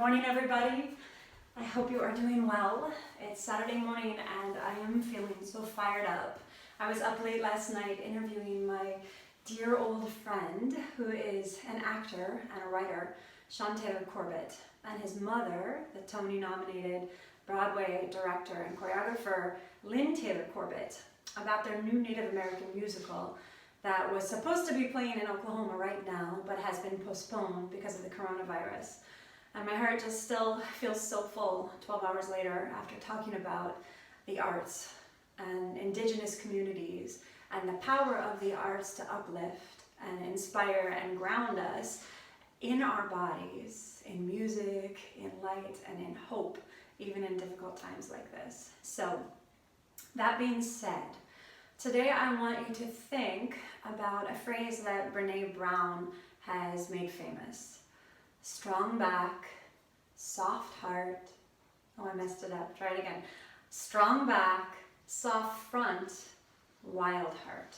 morning, everybody. I hope you are doing well. It's Saturday morning and I am feeling so fired up. I was up late last night interviewing my dear old friend who is an actor and a writer, Sean Taylor Corbett, and his mother, the Tony-nominated Broadway director and choreographer Lynn Taylor Corbett, about their new Native American musical that was supposed to be playing in Oklahoma right now, but has been postponed because of the coronavirus. And my heart just still feels so full 12 hours later after talking about the arts and indigenous communities and the power of the arts to uplift and inspire and ground us in our bodies, in music, in light, and in hope, even in difficult times like this. So, that being said, today I want you to think about a phrase that Brené has made famous. Strong back, soft heart. Oh, I messed it up. Try it again. Strong back, soft front, wild heart.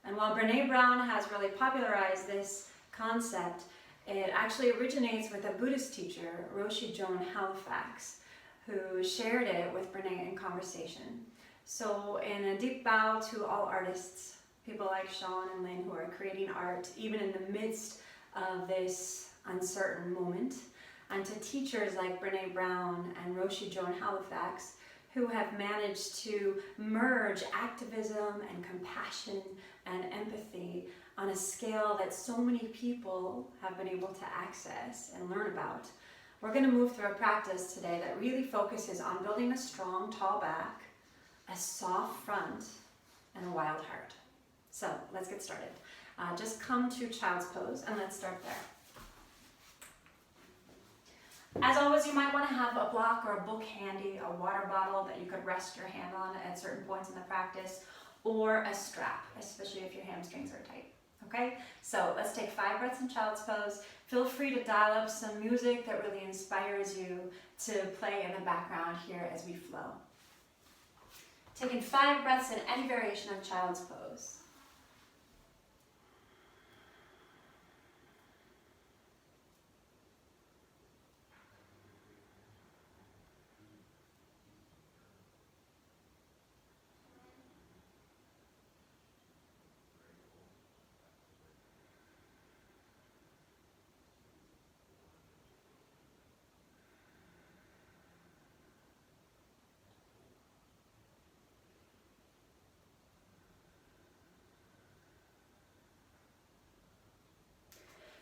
And while Brené Brown has really popularized this concept, it actually originates with a Buddhist teacher, Roshi Joan Halifax, who shared it with Brené in conversation. So in a deep bow to all artists, people like Sean and Lynn who are creating art, even in the midst of this uncertain moment, and to teachers like Brené Brown and Roshi Joan Halifax, who have managed to merge activism and compassion and empathy on a scale that so many people have been able to access and learn about. We're going to move through a practice today that really focuses on building a strong, tall back, a soft front, and a wild heart. So let's get started. Just come to child's pose and let's start there. As always, you might want to have a block or a book handy, a water bottle that you could rest your hand on at certain points in the practice, or a strap, especially if your hamstrings are tight. Okay, so let's take 5 breaths in child's pose. Feel free to dial up some music that really inspires you to play in the background here as we flow. Taking 5 breaths in any variation of child's pose.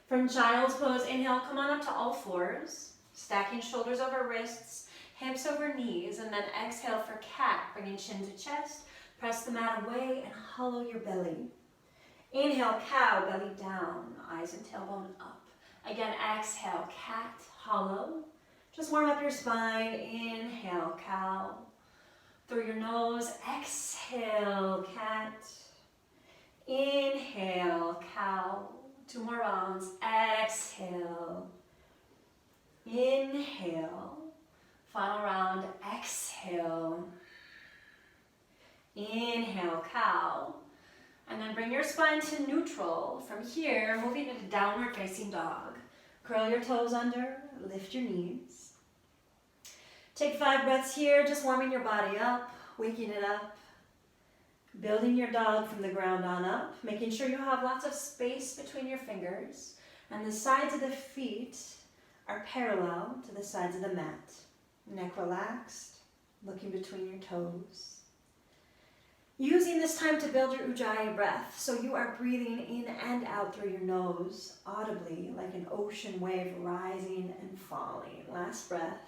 From child's pose, inhale, come on up to all fours, stacking shoulders over wrists, hips over knees, and then exhale for cat, bringing chin to chest, press the mat away and hollow your belly. Inhale, cow, belly down, eyes and tailbone up. Again, exhale, cat, hollow. Just warm up your spine, inhale, cow. Through your nose, exhale, cat. Inhale, cow. 2 more rounds. Exhale. Inhale. Final round. Exhale. Inhale, cow. And then bring your spine to neutral. From here, moving into downward facing dog. Curl your toes under. Lift your knees. Take 5 breaths here, just warming your body up, waking it up. Building your dog from the ground on up, making sure you have lots of space between your fingers, and the sides of the feet are parallel to the sides of the mat. Neck relaxed, looking between your toes. Using this time to build your Ujjayi breath, so you are breathing in and out through your nose, audibly, like an ocean wave rising and falling. Last breath.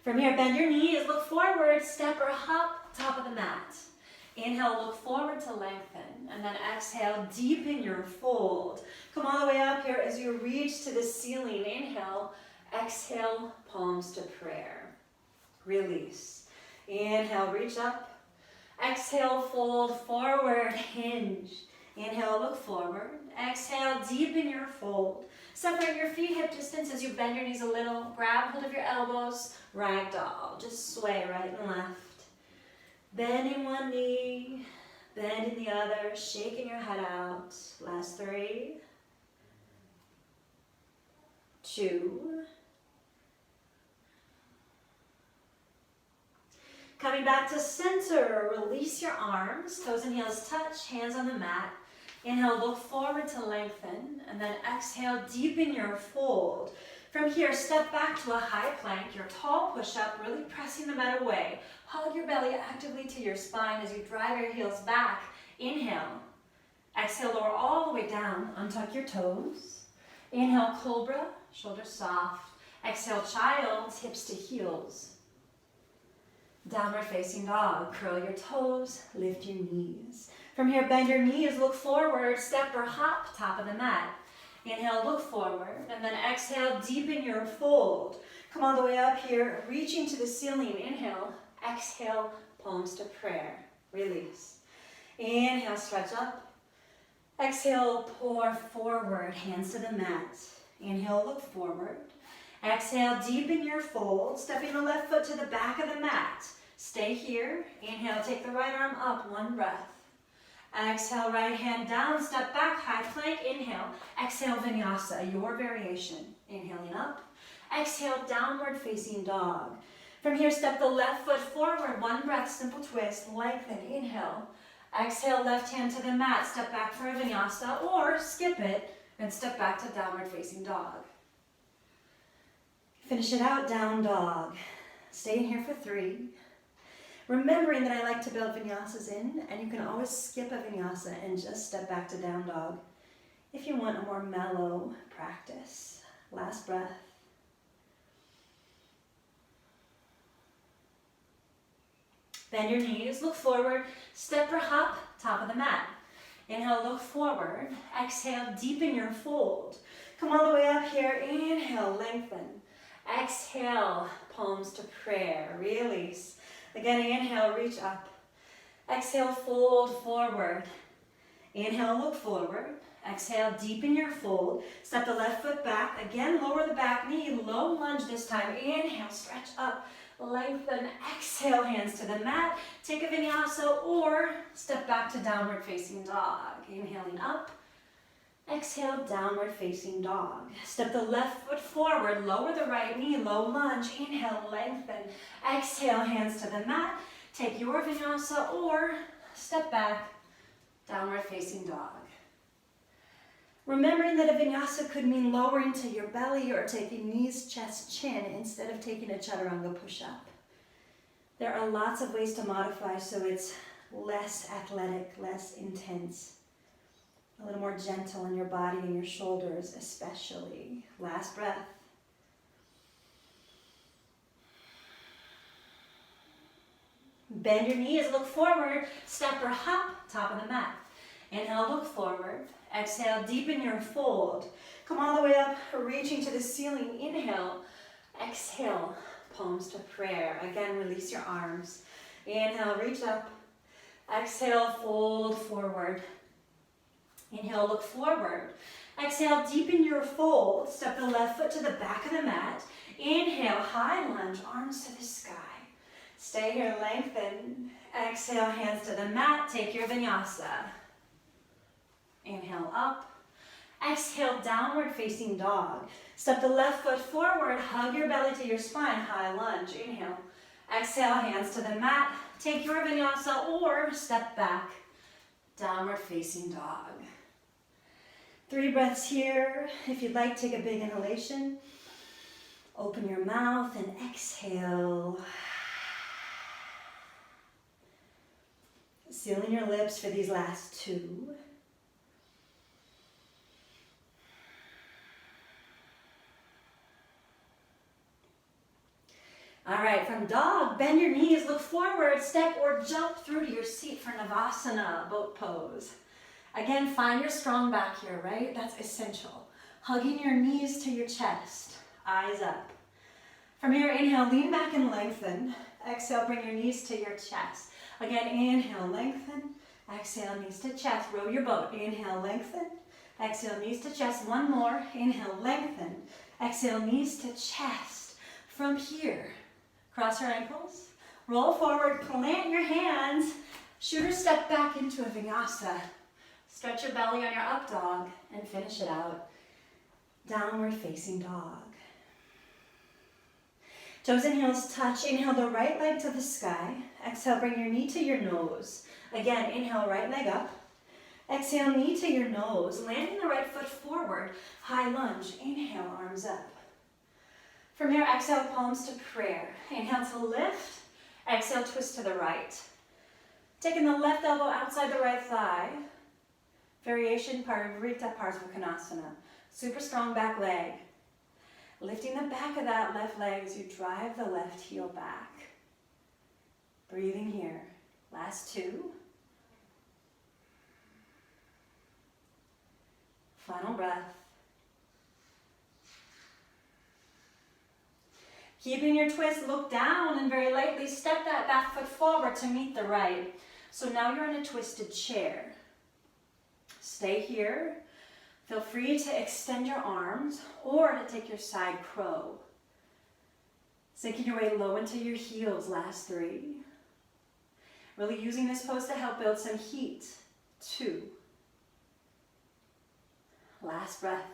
From here, bend your knees, look forward, step or hop, top of the mat. Inhale, look forward to lengthen, and then exhale, deepen your fold. Come all the way up here as you reach to the ceiling. Inhale, exhale, palms to prayer. Release. Inhale, reach up. Exhale, fold forward, hinge. Inhale, look forward. Exhale, deepen your fold. Separate your feet hip distance as you bend your knees a little. Grab hold of your elbows. Ragdoll. Just sway right and left. Bending one knee, bending the other, shaking your head out. Last 3. 2. Coming back to center, release your arms, toes and heels touch, hands on the mat. Inhale, look forward to lengthen, and then exhale, deepen your fold. From here, step back to a high plank, your tall push-up, really pressing the mat away. Hug your belly actively to your spine as you drive your heels back. Inhale. Exhale, lower all the way down, untuck your toes. Inhale, cobra, shoulders soft. Exhale, child, hips to heels. Downward facing dog, curl your toes, lift your knees. From here, bend your knees, look forward, step or hop, top of the mat. Inhale, look forward, and then exhale, deepen your fold. Come all the way up here, reaching to the ceiling. Inhale, exhale, palms to prayer. Release. Inhale, stretch up. Exhale, pour forward, hands to the mat. Inhale, look forward. Exhale, deepen your fold, stepping the left foot to the back of the mat. Stay here. Inhale, take the right arm up, 1 breath. Exhale, right hand down, step back, high plank. Inhale, exhale, vinyasa, your variation. Inhaling up. Exhale, downward facing dog. From here, step the left foot forward, 1 breath, simple twist, lengthen. Inhale. Exhale, left hand to the mat, step back for a vinyasa, or skip it and step back to downward facing dog. Finish it out, down dog. Stay in here for 3. Remembering that I like to build vinyasas in, and you can always skip a vinyasa and just step back to down dog if you want a more mellow practice. Last breath. Bend your knees, look forward, step or hop, top of the mat. Inhale, look forward. Exhale, deepen your fold. Come all the way up here. Inhale, lengthen. Exhale, palms to prayer. Release. Again, inhale, reach up. Exhale, fold forward. Inhale, look forward. Exhale, deepen your fold. Step the left foot back. Again, lower the back knee. Low lunge this time. Inhale, stretch up. Lengthen. Exhale, hands to the mat. Take a vinyasa or step back to downward facing dog. Inhaling up. Exhale, downward facing dog. Step the left foot forward, lower the right knee, low lunge. Inhale, lengthen. Exhale, hands to the mat. Take your vinyasa or step back, downward facing dog. Remembering that a vinyasa could mean lowering to your belly or taking knees, chest, chin instead of taking a chaturanga push-up. There are lots of ways to modify so it's less athletic, less intense. A little more gentle on your body and your shoulders especially. Last breath. Bend your knees, look forward, step or hop, top of the mat. Inhale, look forward. Exhale, deepen your fold. Come all the way up, reaching to the ceiling. Inhale, exhale, palms to prayer. Again, release your arms. Inhale, reach up. Exhale, fold forward. Inhale, look forward. Exhale, deepen your fold. Step the left foot to the back of the mat. Inhale, high lunge, arms to the sky. Stay here, lengthen. Exhale, hands to the mat. Take your vinyasa. Inhale, up. Exhale, downward facing dog. Step the left foot forward. Hug your belly to your spine. High lunge. Inhale. Exhale, hands to the mat. Take your vinyasa or step back. Downward facing dog. 3 breaths here. If you'd like, take a big inhalation. Open your mouth and exhale. Sealing your lips for these last 2. All right, from dog, bend your knees, look forward, step or jump through to your seat for Navasana, boat pose. Again, find your strong back here, right? That's essential. Hugging your knees to your chest, eyes up. From here, inhale, lean back and lengthen. Exhale, bring your knees to your chest. Again, inhale, lengthen. Exhale, knees to chest. Row your boat. Inhale, lengthen. Exhale, knees to chest. One more. Inhale, lengthen. Exhale, knees to chest. From here, cross your ankles. Roll forward, plant your hands. Shooter step back into a vinyasa. Stretch your belly on your up dog and finish it out. Downward facing dog. Toes and heels touch. Inhale the right leg to the sky. Exhale, bring your knee to your nose. Again, inhale, right leg up. Exhale, knee to your nose. Landing the right foot forward. High lunge. Inhale, arms up. From here, exhale, palms to prayer. Inhale to lift. Exhale, twist to the right. Taking the left elbow outside the right thigh. Variation Viparita Karani. Super strong back leg. Lifting the back of that left leg as you drive the left heel back. Breathing here. Last two. Final breath. Keeping your twist, look down and very lightly step that back foot forward to meet the right. So now you're in a twisted chair. Stay here. Feel free to extend your arms or to take your side crow. Sinking your way low into your heels, last three. Really using this pose to help build some heat. Two. Last breath.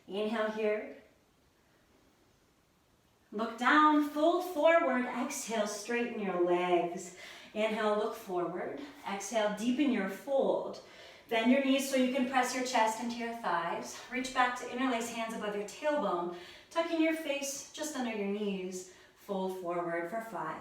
Inhale here. Look down, fold forward. Exhale, straighten your legs. Inhale, look forward. Exhale, deepen your fold. Bend your knees so you can press your chest into your thighs. Reach back to interlace hands above your tailbone. Tucking your face just under your knees. Fold forward for 5.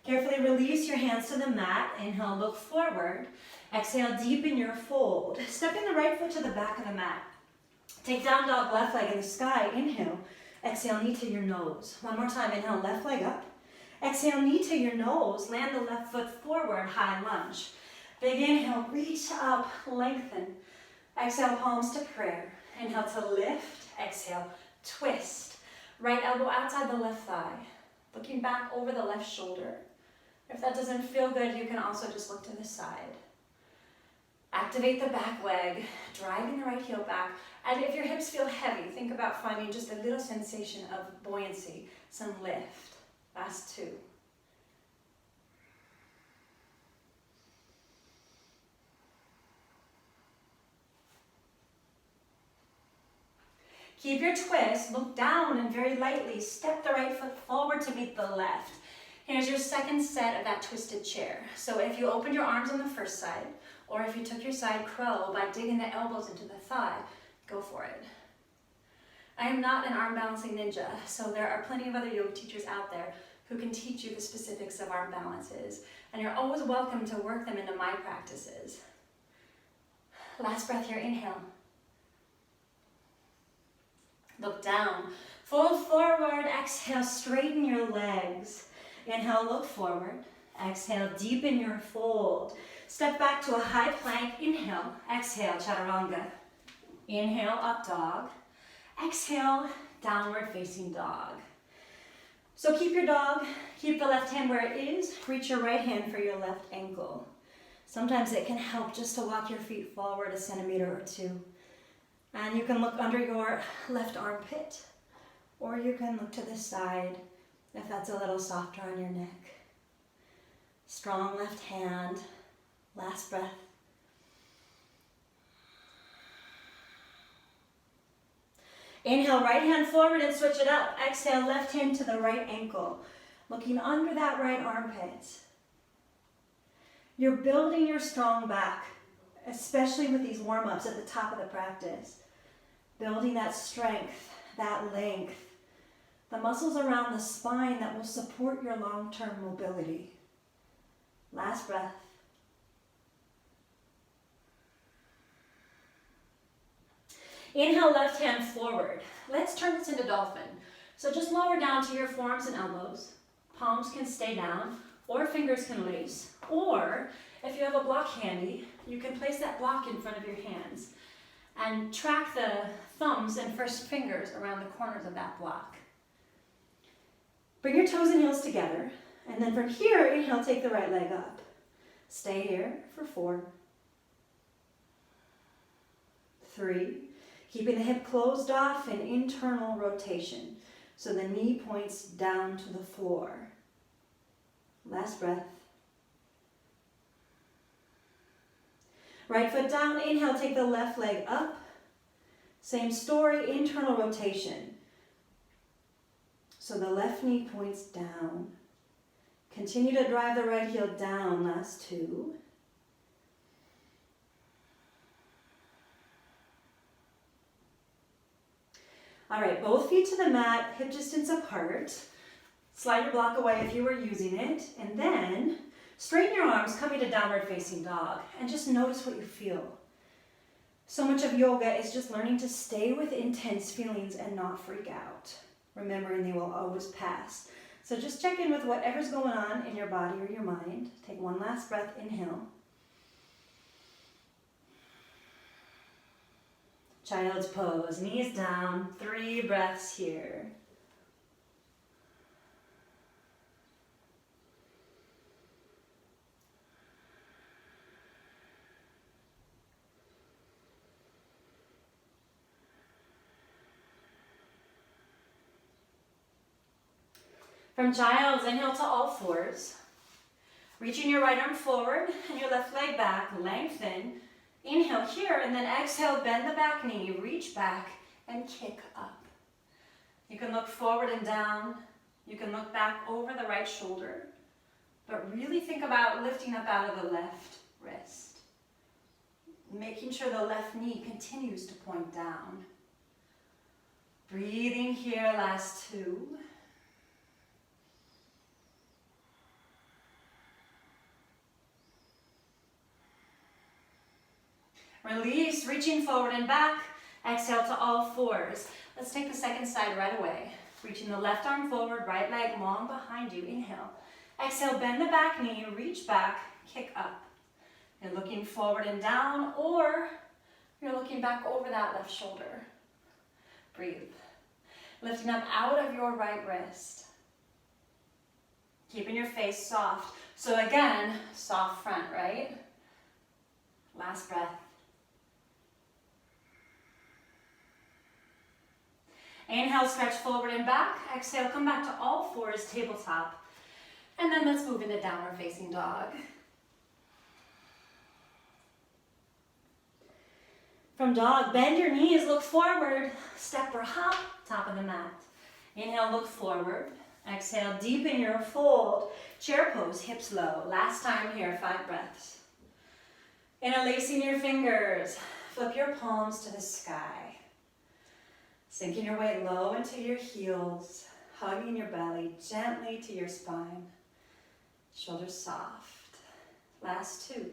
Carefully release your hands to the mat. Inhale, look forward. Exhale, deepen your fold. Stepping the right foot to the back of the mat. Take down dog, left leg in the sky. Inhale. Exhale, knee to your nose. One more time. Inhale, left leg up. Exhale, knee to your nose. Land the left foot forward, high lunge. Big inhale, reach up, lengthen. Exhale, palms to prayer. Inhale to lift. Exhale, twist. Right elbow outside the left thigh. Looking back over the left shoulder. If that doesn't feel good, you can also just look to the side. Activate the back leg, driving the right heel back. And if your hips feel heavy, think about finding just a little sensation of buoyancy, some lift. Last 2. Keep your twist, look down and very lightly step the right foot forward to meet the left. Here's your second set of that twisted chair. So if you opened your arms on the first side, or if you took your side crow by digging the elbows into the thigh, go for it. I am not an arm balancing ninja, so there are plenty of other yoga teachers out there who can teach you the specifics of arm balances, and you're always welcome to work them into my practices. Last breath here, inhale. Look down, fold forward, exhale, straighten your legs. Inhale, look forward. Exhale, deepen your fold. Step back to a high plank. Inhale, exhale, chaturanga. Inhale, up dog. Exhale, downward facing dog. So keep your dog, keep the left hand where it is. Reach your right hand for your left ankle. Sometimes it can help just to walk your feet forward a centimeter or 2. And you can look under your left armpit, or you can look to the side if that's a little softer on your neck. Strong left hand. Last breath. Inhale, right hand forward and switch it up. Exhale, left hand to the right ankle. Looking under that right armpit. You're building your strong back, especially with these warm-ups at the top of the practice. Building that strength, that length, the muscles around the spine that will support your long-term mobility. Last breath. Inhale, left hand forward. Let's turn this into Dolphin. So just lower down to your forearms and elbows. Palms can stay down, or fingers can lace. Or, if you have a block handy, you can place that block in front of your hands and track the thumbs and first fingers around the corners of that block. Bring your toes and heels together, and then from here, inhale, take the right leg up. Stay here for 4, 3, keeping the hip closed off in internal rotation. So the knee points down to the floor. Last breath. Right foot down, inhale, take the left leg up. Same story, internal rotation. So the left knee points down. Continue to drive the right heel down, last 2. All right, both feet to the mat, hip distance apart. Slide your block away if you were using it, and then straighten your arms, coming to downward facing dog, and just notice what you feel. So much of yoga is just learning to stay with intense feelings and not freak out, remembering they will always pass. So just check in with whatever's going on in your body or your mind. Take one last breath, inhale. Child's pose, knees down, 3 breaths here. From child's, inhale to all 4s. Reaching your right arm forward and your left leg back, lengthen. Inhale here, and then exhale, bend the back knee, reach back, and kick up. You can look forward and down. You can look back over the right shoulder. But really think about lifting up out of the left wrist. Making sure the left knee continues to point down. Breathing here, last 2. Release, reaching forward and back. Exhale to all 4s. Let's take the second side right away. Reaching the left arm forward, right leg long behind you. Inhale. Exhale, bend the back knee, reach back, kick up. You're looking forward and down, or you're looking back over that left shoulder. Breathe. Lifting up out of your right wrist. Keeping your face soft. So again, soft front, right? Last breath. Inhale, stretch forward and back. Exhale, come back to all 4s, tabletop. And then let's move into downward facing dog. From dog, bend your knees, look forward, step or hop, top of the mat. Inhale, look forward. Exhale, deepen your fold. Chair pose, hips low. Last time here, 5 breaths. Interlacing your fingers, flip your palms to the sky. Sinking your weight low into your heels, hugging your belly gently to your spine. Shoulders soft. Last 2.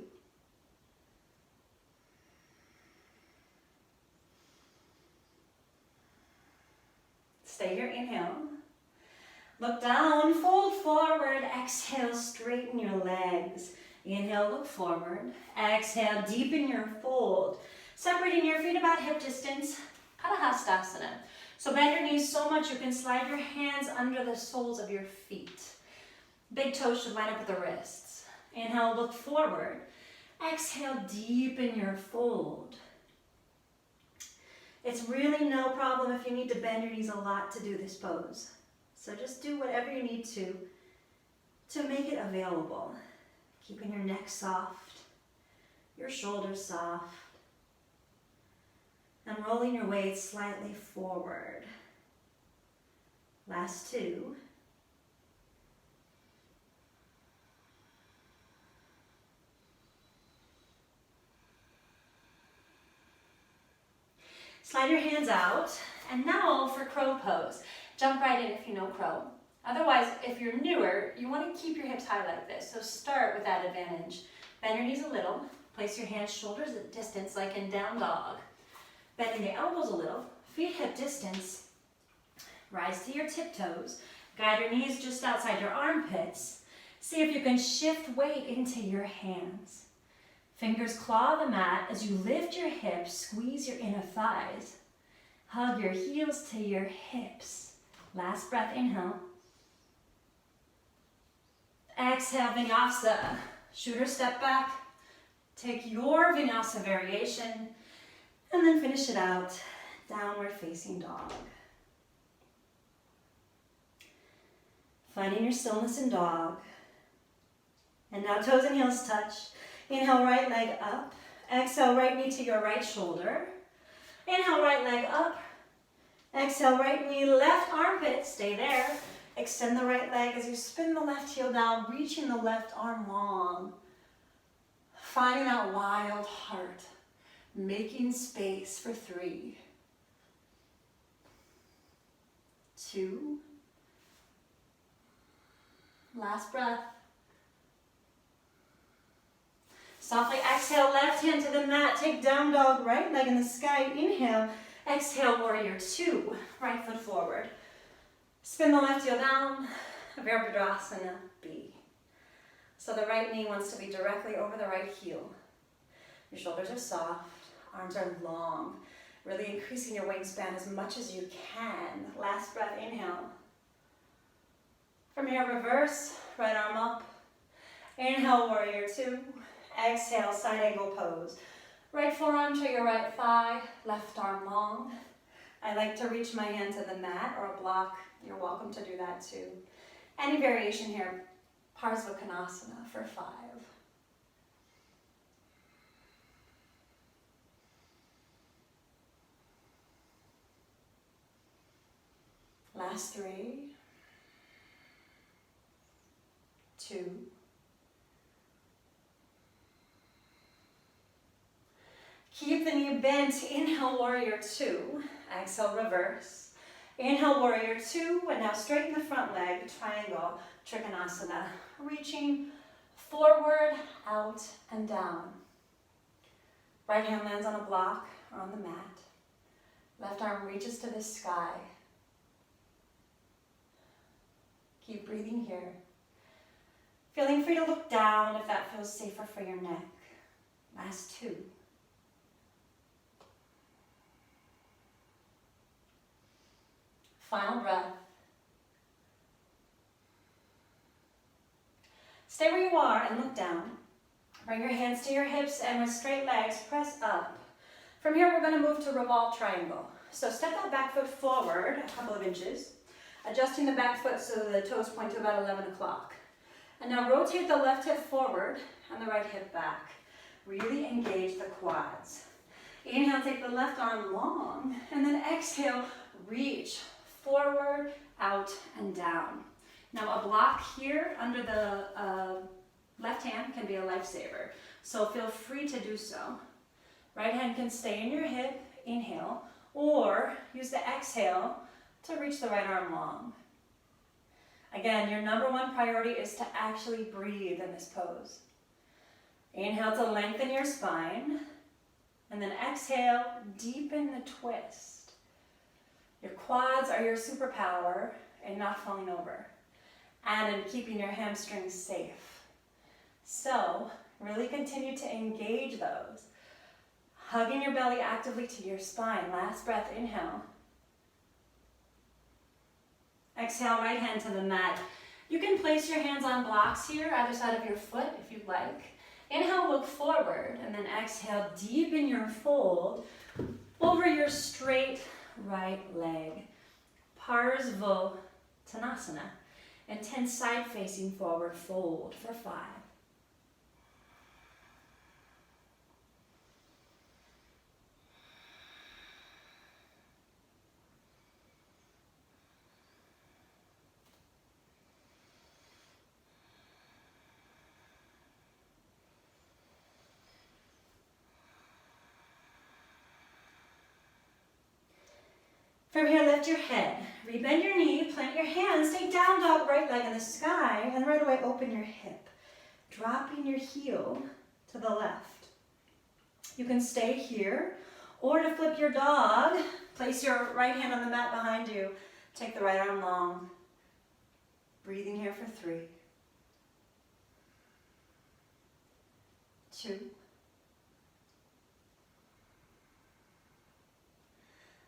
Stay here, inhale. Look down, fold forward. Exhale, straighten your legs. Inhale, look forward. Exhale, deepen your fold. Separating your feet about hip distance. Padahastasana. So bend your knees so much you can slide your hands under the soles of your feet. Big toes should line up with the wrists. Inhale, look forward. Exhale, deepen your fold. It's really no problem if you need to bend your knees a lot to do this pose. So just do whatever you need to make it available. Keeping your neck soft, your shoulders soft. And rolling your weight slightly forward. Last 2. Slide your hands out, and now for crow pose. Jump right in if you know crow. Otherwise, if you're newer, you want to keep your hips high like this, so start with that advantage. Bend your knees a little, place your hands shoulders at distance like in down dog. Bending the elbows a little, feet hip distance, rise to your tiptoes, guide your knees just outside your armpits. See if you can shift weight into your hands. Fingers claw the mat as you lift your hips, squeeze your inner thighs. Hug your heels to your hips. Last breath, inhale. Exhale, Vinyasa. Shoot or step back. Take your vinyasa variation and then finish it out. Downward facing dog. Finding your stillness in dog. And now toes and heels touch. Inhale, right leg up. Exhale, right knee to your right shoulder. Inhale, right leg up. Exhale, right knee, left armpit, stay there. Extend the right leg as you spin the left heel down, reaching the left arm long. Finding that wild heart, making space for 3, 2, last breath. Softly exhale, left hand to the mat, take down dog, right leg in the sky, inhale. Exhale, warrior 2, right foot forward. Spin the left heel down, Viparita B. So the right knee wants to be directly over the right heel. Your shoulders are soft, arms are long, really increasing your wingspan as much as you can. Last breath, inhale. From here, reverse, right arm up. Inhale, warrior 2. Exhale, side angle pose. Right forearm to your right thigh, left arm long. I like to reach my hand to the mat or a block. You're welcome to do that too. Any variation here, Parsvakonasana for 5. Last 3, 2, keep the knee bent. Inhale, warrior 2. Exhale, reverse. Inhale, warrior 2. And now straighten the front leg, triangle, Trikonasana. Reaching forward, out, and down. Right hand lands on a block or on the mat. Left arm reaches to the sky. Keep breathing here. Feeling free to look down if that feels safer for your neck. Last 2. Final breath. Stay where you are and look down. Bring your hands to your hips and with straight legs, press up. From here, we're going to move to revolve triangle. So step that back foot forward a couple of inches, adjusting the back foot so the toes point to about 11 o'clock. And now rotate the left hip forward and the right hip back. Really engage the quads. Inhale, take the left arm long, and then exhale, reach forward, out, and down. Now a block here under the left hand can be a lifesaver, so feel free to do so. Right hand can stay in your hip, inhale, or use the exhale to reach the right arm long. Again, your number 1 priority is to actually breathe in this pose. Inhale to lengthen your spine, and then exhale, deepen the twist. Your quads are your superpower in not falling over and in keeping your hamstrings safe. So really continue to engage those. Hugging your belly actively to your spine. Last breath, inhale. Exhale, right hand to the mat. You can place your hands on blocks here, either side of your foot if you'd like. Inhale, look forward, and then exhale, deepen your fold over your straight right leg. Parsvakonasana. Intense side facing forward fold for 5. From here, lift your head. Rebend your knee, plant your hands, take down dog, right leg in the sky, and right away open your hip, dropping your heel to the left. You can stay here, or to flip your dog, place your right hand on the mat behind you, take the right arm long. Breathing here for 3, 2,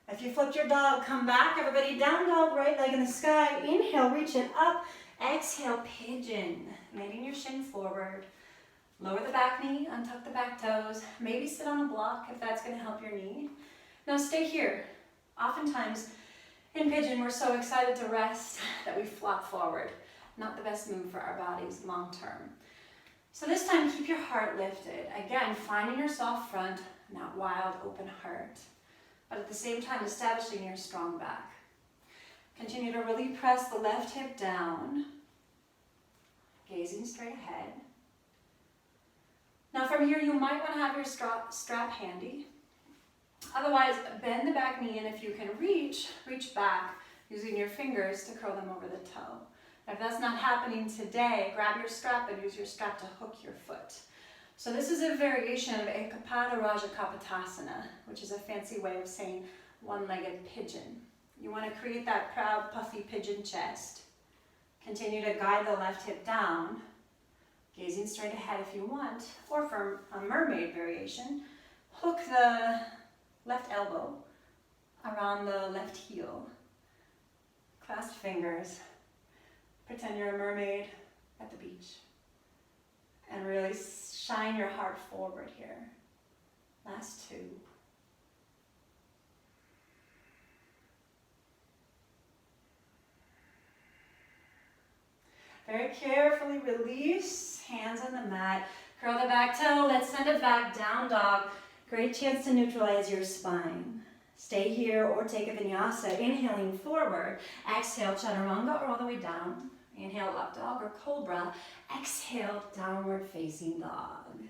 if you flipped your dog, come back. Everybody, down dog, right leg in the sky. Inhale, reach it up. Exhale, pigeon. Leaning your shin forward. Lower the back knee, untuck the back toes, maybe sit on a block if that's going to help your knee. Now stay here. Oftentimes in pigeon, we're so excited to rest that we flop forward. Not the best move for our bodies long term. So this time, keep your heart lifted. Again, finding your soft front, not wild, open heart. But at the same time, establishing your strong back. Continue to really press the left hip down, gazing straight ahead. Now from here, you might want to have your strap handy. Otherwise, bend the back knee, and if you can reach back using your fingers to curl them over the toe. If that's not happening today, grab your strap and use your strap to hook your foot. So this is a variation of Ekapada Raja Kapotasana, which is a fancy way of saying one-legged pigeon. You want to create that proud, puffy pigeon chest. Continue to guide the left hip down, gazing straight ahead if you want, or for a mermaid variation, hook the left elbow around the left heel. Clasp fingers. Pretend you're a mermaid at the beach. And really shine your heart forward here. Last two. Very carefully release, hands on the mat. Curl the back toe, let's send it back, down dog. Great chance to neutralize your spine. Stay here or take a vinyasa, inhaling forward. Exhale, chaturanga or all the way down. Inhale, up dog or cobra. Exhale, downward facing dog.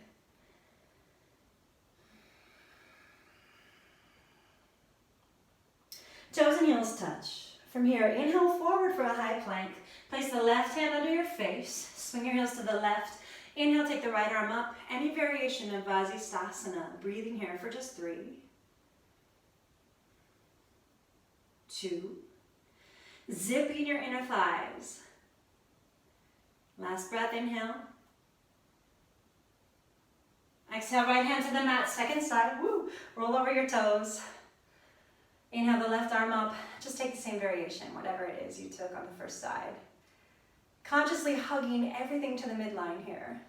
Toes and heels touch. From here, inhale forward for a high plank. Place the left hand under your face. Swing your heels to the left. Inhale, take the right arm up. Any variation of Vasisthasana. Breathing here for just 3, 2. Zipping your inner thighs. Last breath, inhale. Exhale, right hand to the mat, second side. Woo. Roll over your toes. Inhale the left arm up. Just take the same variation, whatever it is you took on the first side. Consciously hugging everything to the midline here.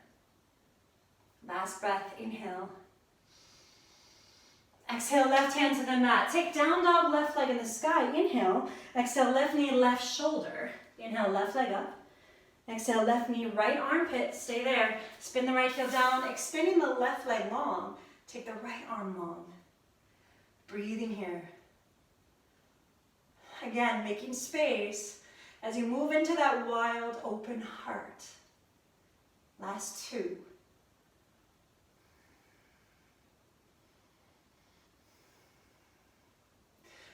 Last breath, inhale. Exhale, left hand to the mat. Take down dog, left leg in the sky. Inhale. Exhale, left knee, left shoulder. Inhale, left leg up. Exhale, left knee, right armpit. Stay there. Spin the right heel down, extending the left leg long. Take the right arm long. Breathing here. Again, making space as you move into that wild, open heart. Last 2.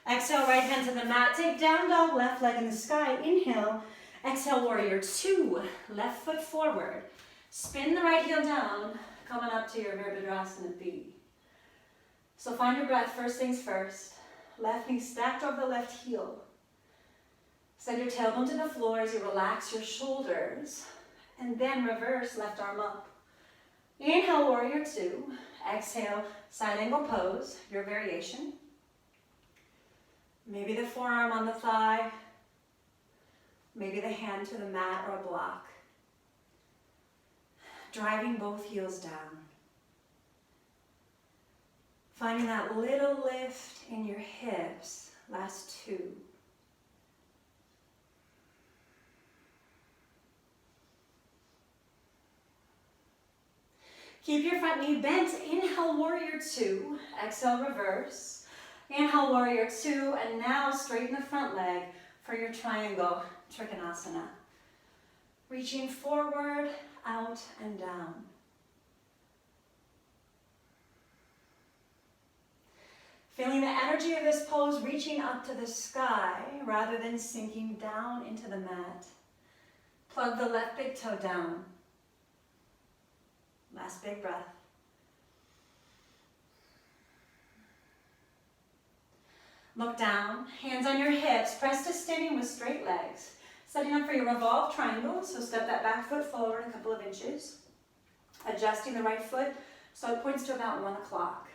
Exhale, right hand to the mat. Take down dog, left leg in the sky. Inhale. Exhale, warrior 2. Left foot forward. Spin the right heel down, coming up to your Virabhadrasana B. So find your breath, first things first. Left knee stacked over the left heel. Send your tailbone to the floor as you relax your shoulders. And then reverse, left arm up. Inhale, warrior 2. Exhale, side angle pose, your variation. Maybe the forearm on the thigh. Maybe the hand to the mat or a block. Driving both heels down. Finding that little lift in your hips. Last 2. Keep your front knee bent. Inhale, warrior 2. Exhale, reverse. Inhale, warrior 2. And now straighten the front leg for your triangle, Trikonasana. Reaching forward, out, and down. Feeling the energy of this pose reaching up to the sky rather than sinking down into the mat. Plug the left big toe down. Last big breath. Look down, hands on your hips, press to standing with straight legs. Setting up for your revolved triangle, so step that back foot forward a couple of inches. Adjusting the right foot so it points to about 1 o'clock.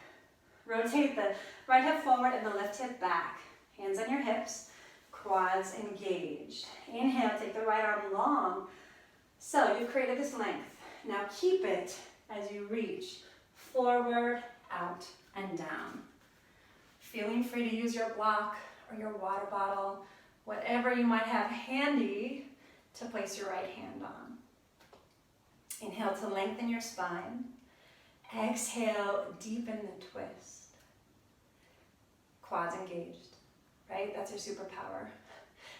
Rotate the right hip forward and the left hip back. Hands on your hips, quads engaged. Inhale, take the right arm long. So you've created this length. Now keep it as you reach forward, out, and down. Feeling free to use your block or your water bottle, whatever you might have handy to place your right hand on. Inhale to lengthen your spine. Exhale, deepen the twist. Quads engaged, right? That's your superpower.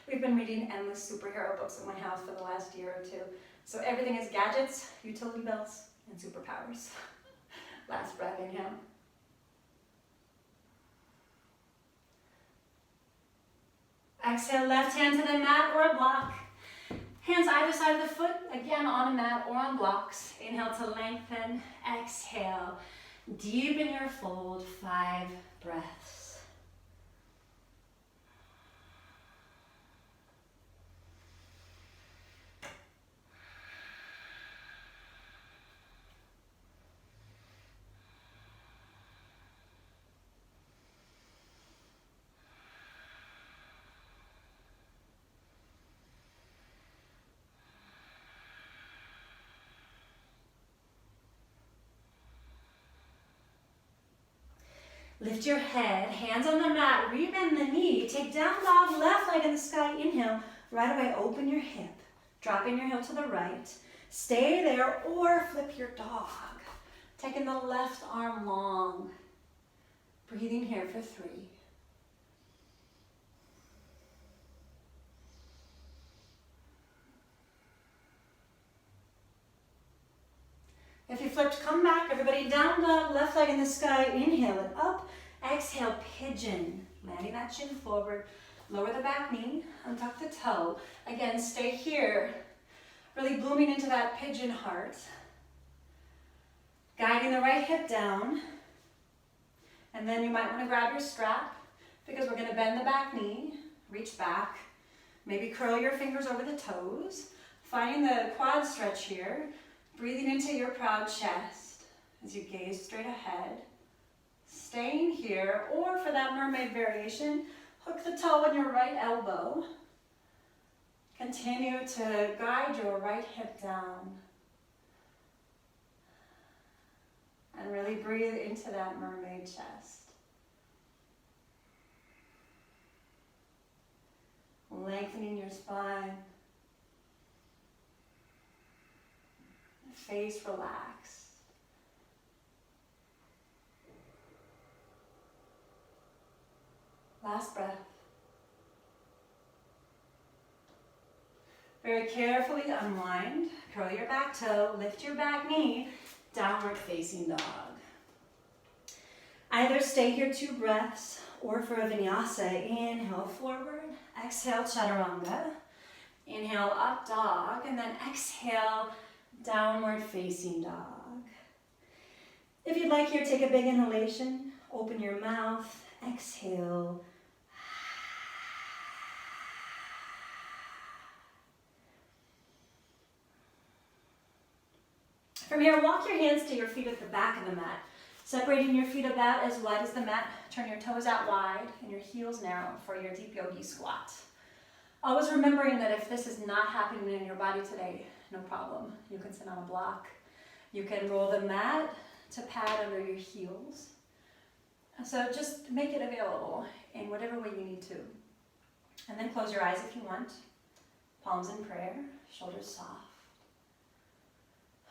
We've been reading endless superhero books at my house for the last year or two. So everything is gadgets, utility belts, and superpowers. Last breath, inhale. Exhale, left hand to the mat or a block. Hands either side of the foot, again on a mat or on blocks. Inhale to lengthen, exhale. Deepen your fold, 5 breaths. Lift your head, hands on the mat, rebend the knee, take down dog, left leg in the sky, inhale, right away open your hip, dropping your heel to the right, stay there or flip your dog, taking the left arm long, breathing here for 3. If you flipped, come back. Everybody down dog, left leg in the sky. Inhale it up. Exhale, pigeon. Landing that chin forward. Lower the back knee. Untuck the toe. Again, stay here. Really blooming into that pigeon heart. Guiding the right hip down. And then you might want to grab your strap because we're going to bend the back knee. Reach back. Maybe curl your fingers over the toes. Finding the quad stretch here. Breathing into your proud chest as you gaze straight ahead. Staying here, or for that mermaid variation, hook the toe in your right elbow. Continue to guide your right hip down. And really breathe into that mermaid chest. Lengthening your spine. Face relaxed. Last breath. Very carefully unwind. Curl your back toe, lift your back knee, downward facing dog. Either stay here 2 breaths or for a vinyasa, inhale forward, exhale chaturanga. Inhale up dog and then exhale downward facing dog. If you'd like here, take a big inhalation, open your mouth, exhale. From here, walk your hands to your feet at the back of the mat, separating your feet about as wide as the mat. Turn your toes out wide and your heels narrow for your deep yogi squat. Always remembering that if this is not happening in your body today, no problem. You can sit on a block. You can roll the mat to pad under your heels. So just make it available in whatever way you need to. And then close your eyes if you want. Palms in prayer, shoulders soft.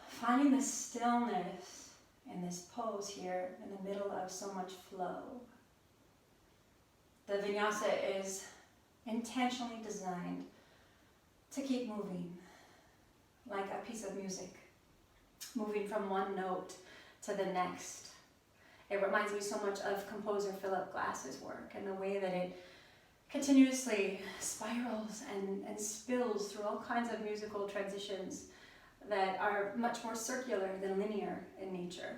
Finding the stillness in this pose here in the middle of so much flow. The vinyasa is intentionally designed to keep moving. Like a piece of music, moving from one note to the next. It reminds me so much of composer Philip Glass's work and the way that it continuously spirals and spills through all kinds of musical transitions that are much more circular than linear in nature.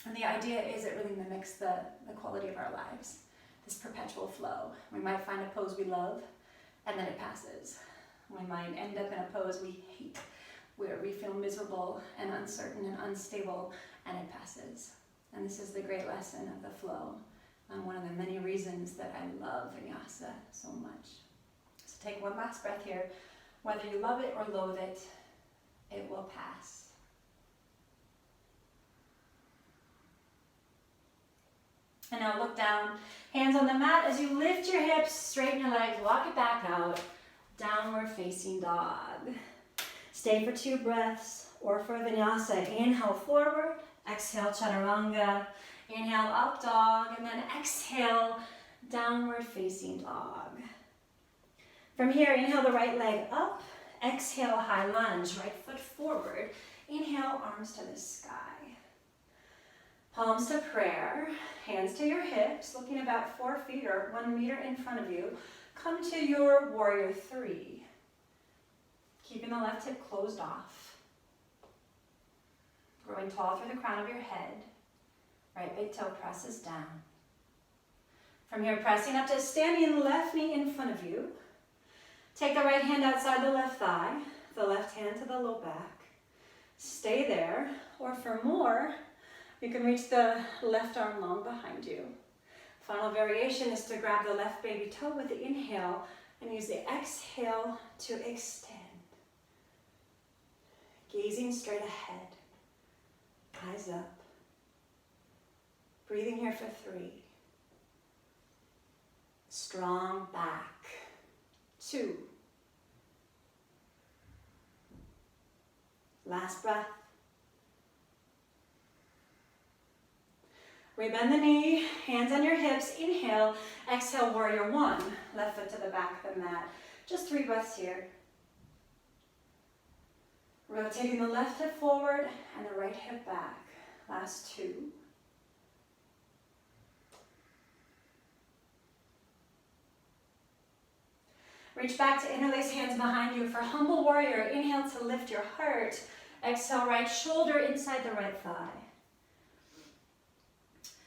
And the idea is it really mimics the quality of our lives, this perpetual flow. We might find a pose we love, and then it passes. We might end up in a pose we hate, where we feel miserable and uncertain and unstable, and it passes. And this is the great lesson of the flow, and one of the many reasons that I love Vinyasa so much. So take one last breath here. Whether you love it or loathe it, it will pass. And now look down, hands on the mat as you lift your hips, straighten your legs, walk it back out. Downward facing dog. Stay for 2 breaths, or for vinyasa. Inhale forward, exhale chaturanga. Inhale up dog, and then exhale downward facing dog. From here, inhale the right leg up, exhale high lunge, right foot forward. Inhale, arms to the sky. Palms to prayer, hands to your hips, looking about 4 feet or 1 meter in front of you. Come to your warrior 3. Keeping the left hip closed off. Growing tall through the crown of your head. Right big toe presses down. From here, pressing up to standing left knee in front of you. Take the right hand outside the left thigh, the left hand to the low back. Stay there, or for more, you can reach the left arm long behind you. Final variation is to grab the left baby toe with the inhale and use the exhale to extend. Gazing straight ahead, eyes up. Breathing here for 3. Strong back. 2. Last breath. Rebend the knee, hands on your hips, inhale, exhale, warrior 1. Left foot to the back of the mat. Just 3 breaths here. Rotating the left hip forward and the right hip back. Last 2. Reach back to interlace hands behind you for humble warrior. Inhale to lift your heart. Exhale, right shoulder inside the right thigh.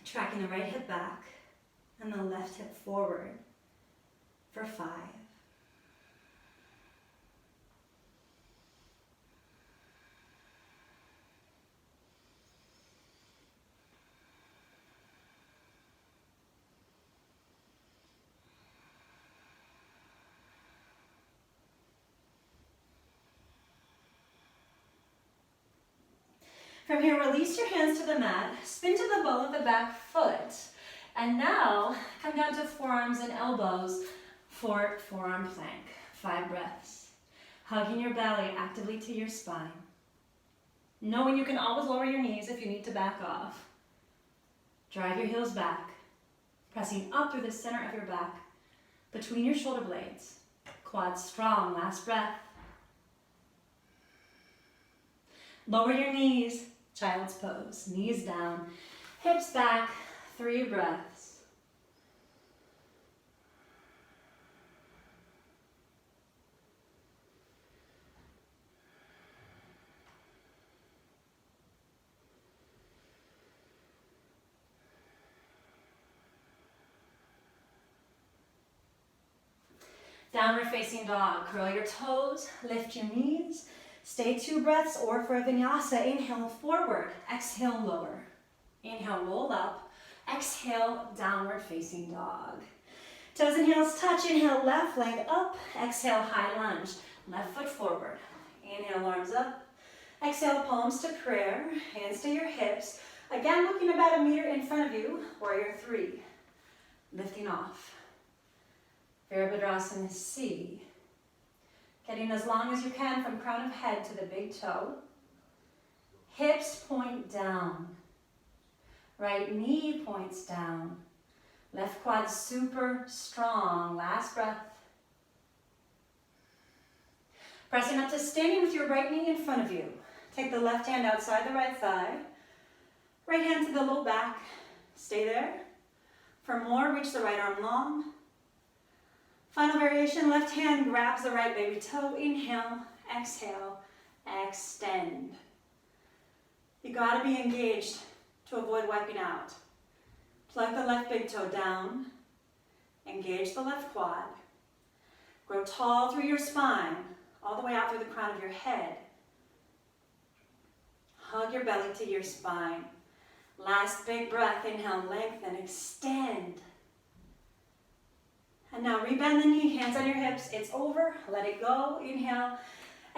Tracking the right hip back and the left hip forward for 5. From here, release your hands to the mat, spin to the ball of the back foot, and now come down to forearms and elbows for forearm plank. 5 breaths. Hugging your belly actively to your spine. Knowing you can always lower your knees if you need to back off. Drive your heels back, pressing up through the center of your back, between your shoulder blades. Quads strong, last breath. Lower your knees. Child's pose, knees down, hips back, 3 breaths. Downward facing dog, curl your toes, lift your knees. Stay 2 breaths, or for a vinyasa, inhale forward, exhale lower. Inhale, roll up, exhale, downward facing dog. Toes and heels touch, inhale, left leg up, exhale, high lunge, left foot forward. Inhale, arms up, exhale, palms to prayer, hands to your hips. Again, looking about 1 meter in front of you, warrior 3. Lifting off. Virabhadrasana C. Getting as long as you can from crown of head to the big toe. Hips point down. Right knee points down. Left quad super strong. Last breath. Pressing up to standing with your right knee in front of you. Take the left hand outside the right thigh. Right hand to the low back. Stay there. For more, reach the right arm long. Final variation, left hand grabs the right baby toe. Inhale, exhale, extend. You gotta be engaged to avoid wiping out. Plug the left big toe down. Engage the left quad. Grow tall through your spine, all the way out through the crown of your head. Hug your belly to your spine. Last big breath, inhale, lengthen, extend. And now rebend the knee, hands on your hips. It's over, let it go. Inhale,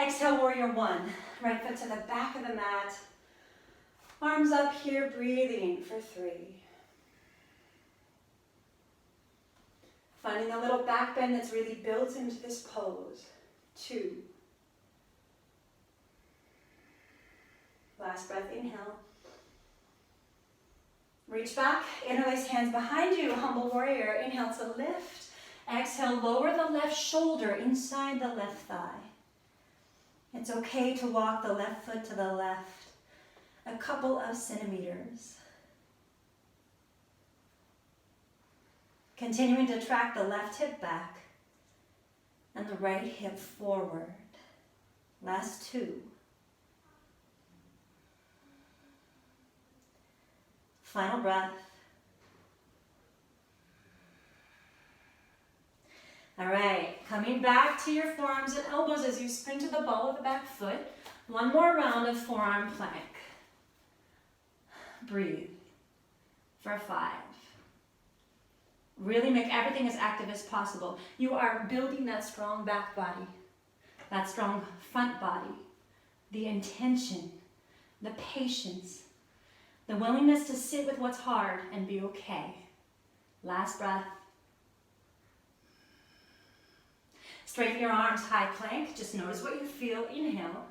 exhale, warrior 1. Right foot to the back of the mat. Arms up here, breathing for 3. Finding a little back bend that's really built into this pose. 2. Last breath, inhale. Reach back, interlace hands behind you, humble warrior. Inhale to lift. Exhale, lower the left shoulder inside the left thigh. It's okay to walk the left foot to the left a couple of centimeters. Continuing to track the left hip back and the right hip forward. Last 2. Final breath. All right, coming back to your forearms and elbows as you spin to the ball of the back foot. One more round of forearm plank. Breathe for 5. Really make everything as active as possible. You are building that strong back body, that strong front body, the intention, the patience, the willingness to sit with what's hard and be okay. Last breath. Straighten your arms, high plank. Just notice what you feel. Inhale.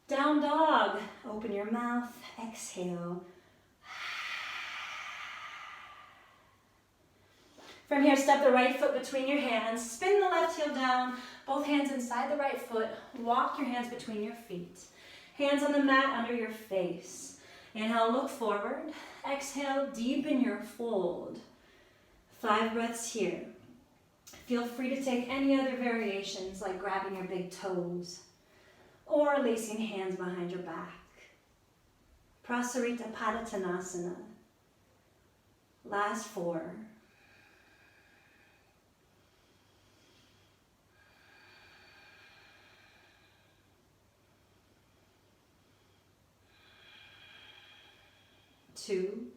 Down dog. Open your mouth. Exhale. From here, step the right foot between your hands. Spin the left heel down. Both hands inside the right foot. Walk your hands between your feet. Hands on the mat under your face. Inhale, look forward. Exhale, deepen your fold. 5 breaths here. Feel free to take any other variations like grabbing your big toes or lacing hands behind your back. Prasarita Padottanasana. Last 4. Two.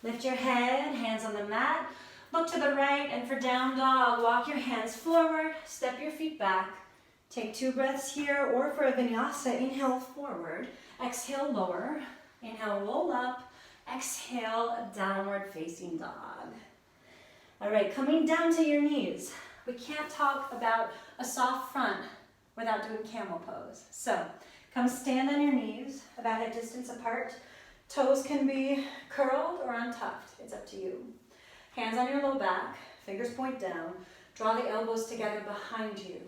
Lift your head, hands on the mat. Look to the right, and for down dog, walk your hands forward, step your feet back. Take 2 breaths here, or for a vinyasa, inhale forward, exhale lower, inhale roll up, exhale downward facing dog. All right, coming down to your knees. We can't talk about a soft front without doing camel pose. So come stand on your knees about hip distance apart. Toes can be curled or untucked, it's up to you. Hands on your low back, fingers point down. Draw the elbows together behind you.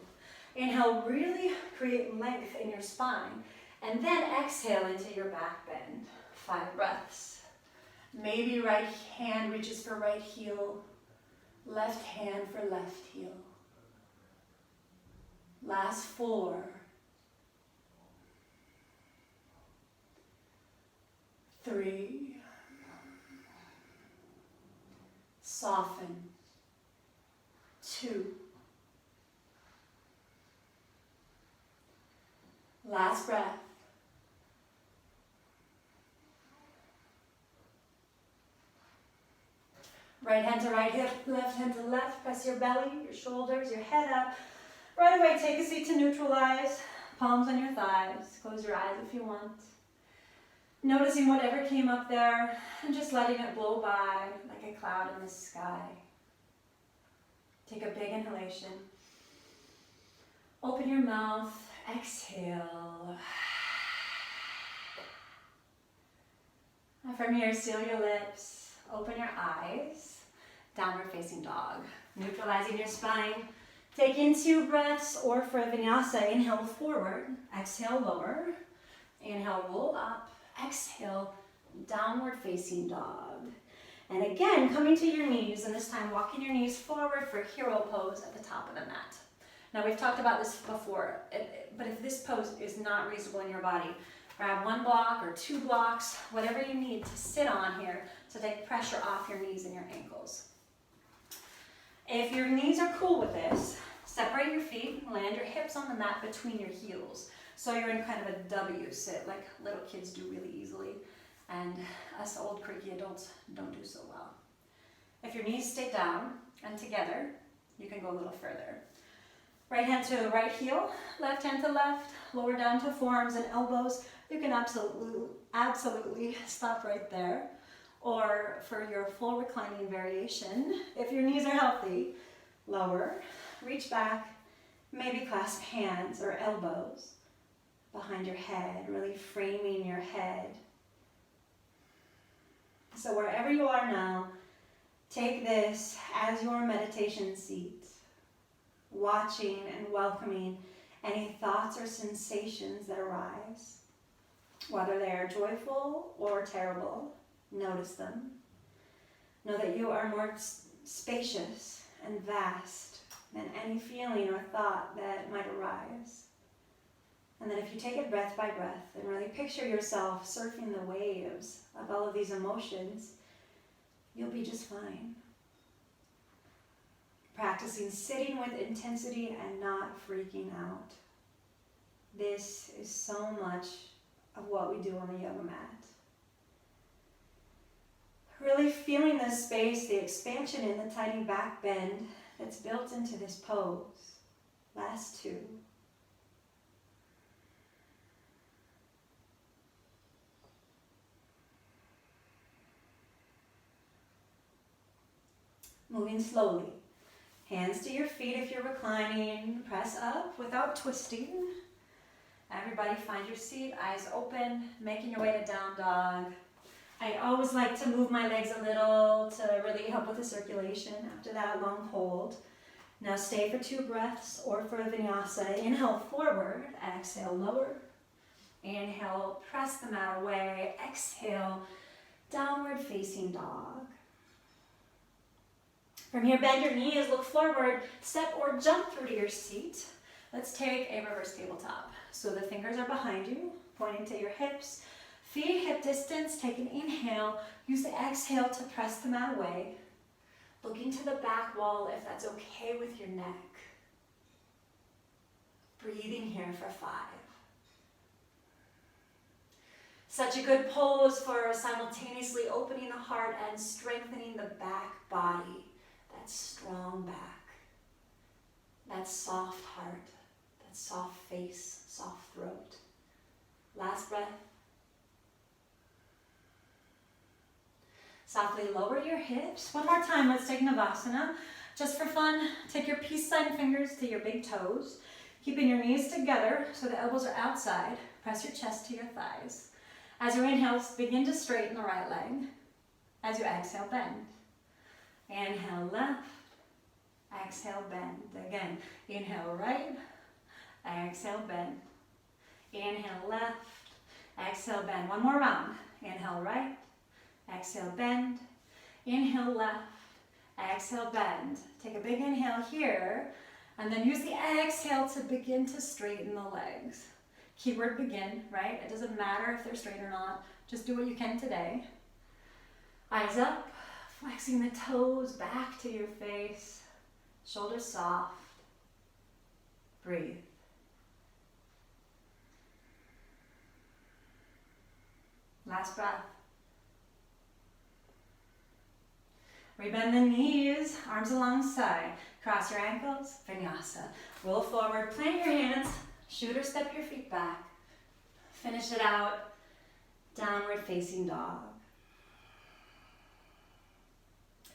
Inhale, really create length in your spine. And then exhale into your back bend. 5 breaths. Maybe right hand reaches for right heel. Left hand for left heel. Last 4. 3. Soften. 2. Last breath. Right hand to right hip, left hand to left. Press your belly, your shoulders, your head up. Right away, take a seat to neutralize. Palms on your thighs. Close your eyes if you want. Noticing whatever came up there and just letting it blow by like a cloud in the sky. Take a big inhalation. Open your mouth. Exhale. And from here, seal your lips. Open your eyes. Downward facing dog. Neutralizing your spine. Take in 2 breaths, or for a vinyasa, inhale forward. Exhale lower. Inhale, roll up. Exhale, downward facing dog. And again, coming to your knees, and this time walking your knees forward for hero pose at the top of the mat. Now we've talked about this before, but if this pose is not reasonable in your body, grab 1 block or 2 blocks, whatever you need to sit on here to take pressure off your knees and your ankles. If your knees are cool with this, separate your feet, land your hips on the mat between your heels. So you're in kind of a W sit, like little kids do really easily, and us old creaky adults don't do so well. If your knees stay down and together, You can go a little further. Right hand to right heel, left hand to left, lower down to forearms and elbows. You can absolutely stop right there. Or for your full reclining variation, if your knees are healthy, lower, reach back, maybe clasp hands or elbows behind your head, really framing your head. So wherever you are now, take this as your meditation seat, watching and welcoming any thoughts or sensations that arise, whether they are joyful or terrible. Notice them. Know that you are more spacious and vast than any feeling or thought that might arise. And then if you take it breath by breath and really picture yourself surfing the waves of all of these emotions, you'll be just fine. Practicing sitting with intensity and not freaking out. This is so much of what we do on the yoga mat. Really feeling the space, the expansion in the tiny back bend that's built into this pose. Last two. Moving slowly. Hands to your feet if you're reclining. Press up without twisting. Everybody find your seat, eyes open, making your way to down dog. I always like to move my legs a little to really help with the circulation after that long hold. Now stay for 2 breaths or for a vinyasa. Inhale forward, exhale lower. Inhale, press the mat away. Exhale, downward facing dog. From here, bend your knees, look forward, step or jump through to your seat. Let's take a reverse tabletop. So the fingers are behind you, pointing to your hips. Feet hip distance, take an inhale. Use the exhale to press the mat away. Looking to the back wall if that's okay with your neck. Breathing here for 5. Such a good pose for simultaneously opening the heart and strengthening the back body. That strong back. That soft heart. That soft face, soft throat. Last breath. Softly lower your hips. One more time, let's take Navasana. Just for fun, take your peace sign fingers to your big toes, keeping your knees together so the elbows are outside. Press your chest to your thighs. As you inhale, begin to straighten the right leg. As you exhale, bend. Inhale left, exhale bend. Again, inhale right, exhale bend. Inhale left, exhale bend. One more round. Inhale right. Exhale, bend. Inhale left. Exhale, bend. Take a big inhale here, and then use the exhale to begin to straighten the legs. Keyword begin, right? It doesn't matter if they're straight or not. Just do what you can today. Eyes up, flexing the toes back to your face. Shoulders soft. Breathe. Last breath. Rebend the knees, arms alongside. Cross your ankles, vinyasa. Roll forward, plant your hands, shoot or step your feet back. Finish it out, downward facing dog.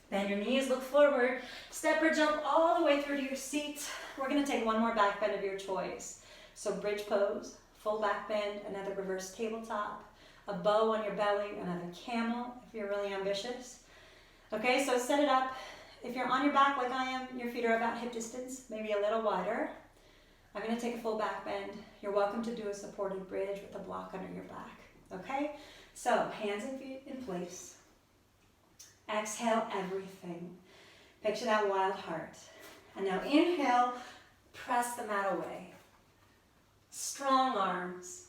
Bend your knees, look forward, step or jump all the way through to your seat. We're gonna take one more back bend of your choice. So bridge pose, full back bend, another reverse tabletop, a bow on your belly, another camel if you're really ambitious. Okay, so set it up. If you're on your back like I am, your feet are about hip distance, maybe a little wider. I'm gonna take a full back bend. You're welcome to do a supported bridge with a block under your back, okay? So hands and feet in place. Exhale everything. Picture that wild heart. And now inhale, press the mat away. Strong arms.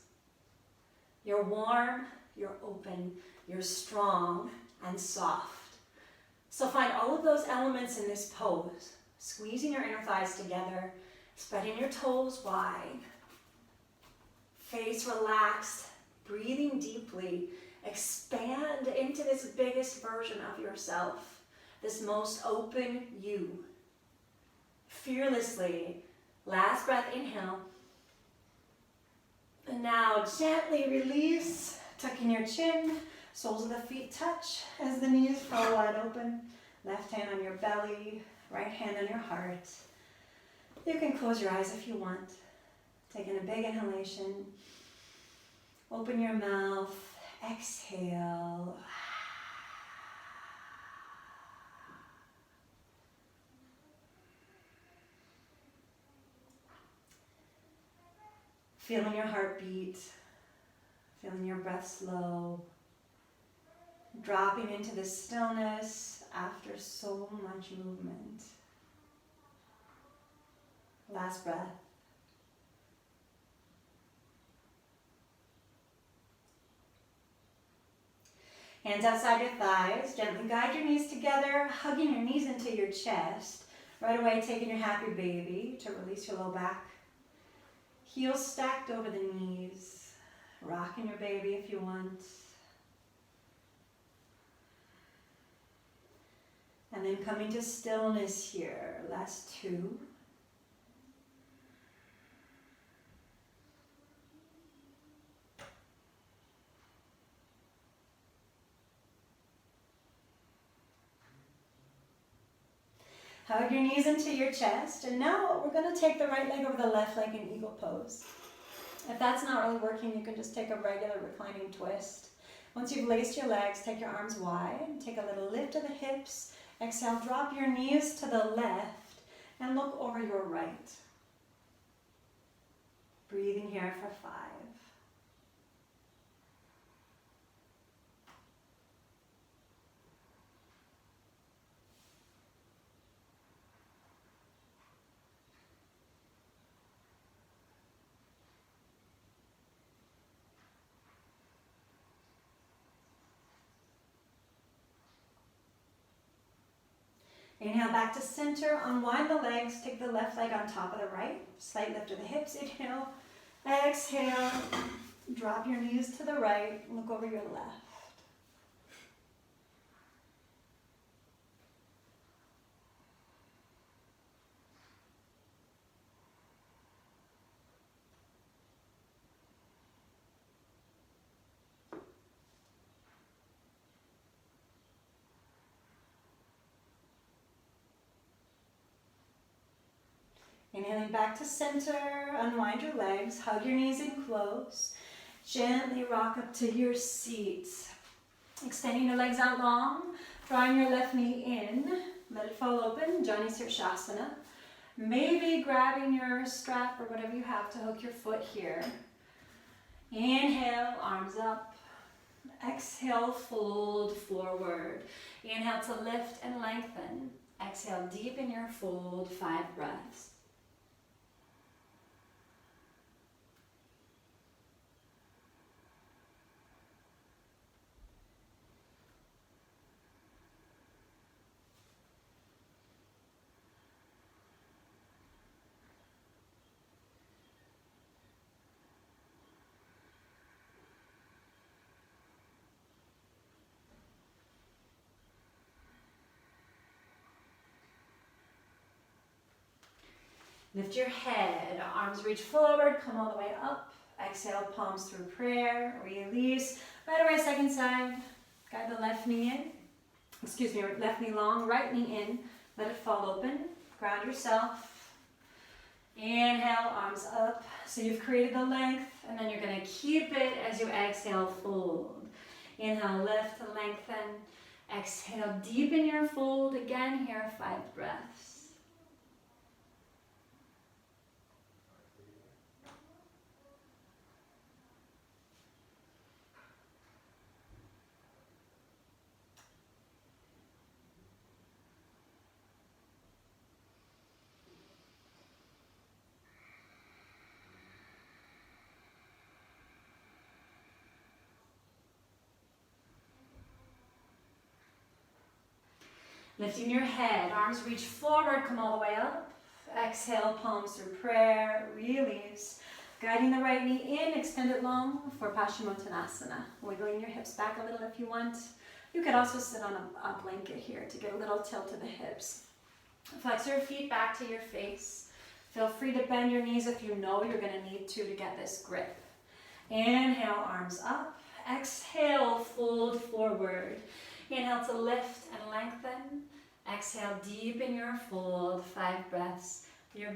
You're warm, you're open, you're strong and soft. So find all of those elements in this pose. Squeezing your inner thighs together, spreading your toes wide. Face relaxed, breathing deeply. Expand into this biggest version of yourself, this most open you. fearlessly. Last breath, inhale. And now gently release, tucking your chin, soles of the feet touch as the knees fall wide open. Left hand on your belly, right hand on your heart. You can close your eyes if you want. Taking a big inhalation. Open your mouth, exhale. Feeling your heartbeat, feeling your breath slow, dropping into the stillness after so much movement. Last breath. Hands outside your thighs, gently guide your knees together, hugging your knees into your chest. Right away, taking your happy baby to release your low back. Heels stacked over the knees, rocking your baby if you want. And then coming to stillness here, last two. Hug your knees into your chest, and now we're going to take the right leg over the left leg in eagle pose. If that's not really working, you can just take a regular reclining twist. Once you've laced your legs, take your arms wide, take a little lift of the hips. Exhale, drop your knees to the left and look over your right. Breathing here for 5. Inhale back to center, unwind the legs, take the left leg on top of the right, slight lift of the hips, inhale, exhale, drop your knees to the right, look over your left. Inhaling back to center, unwind your legs, hug your knees in close. Gently rock up to your seat. Extending your legs out long, drawing your left knee in. Let it fall open, Jani Sirsasana. Maybe grabbing your strap or whatever you have to hook your foot here. Inhale, arms up. Exhale, fold forward. Inhale to lift and lengthen. Exhale, deepen your fold, 5 breaths. Lift your head, arms reach forward, come all the way up. Exhale, palms through prayer, release. Right away, second side. Guide the left knee in. Left knee long, right knee in. Let it fall open. Ground yourself. Inhale, arms up. So you've created the length, and then you're going to keep it as you exhale, fold. Inhale, lift, lengthen. Exhale, deepen your fold. Again here, 5 breaths. Lifting your head, arms reach forward, come all the way up. Exhale, palms through prayer, release. Guiding the right knee in, extend it long for Paschimottanasana. Wiggling your hips back a little if you want. You could also sit on a blanket here to get a little tilt to the hips. Flex your feet back to your face. Feel free to bend your knees if you know you're going to need to get this grip. Inhale, arms up. Exhale, fold forward. Inhale to lift and lengthen. Exhale, deepen your fold. 5 breaths. Your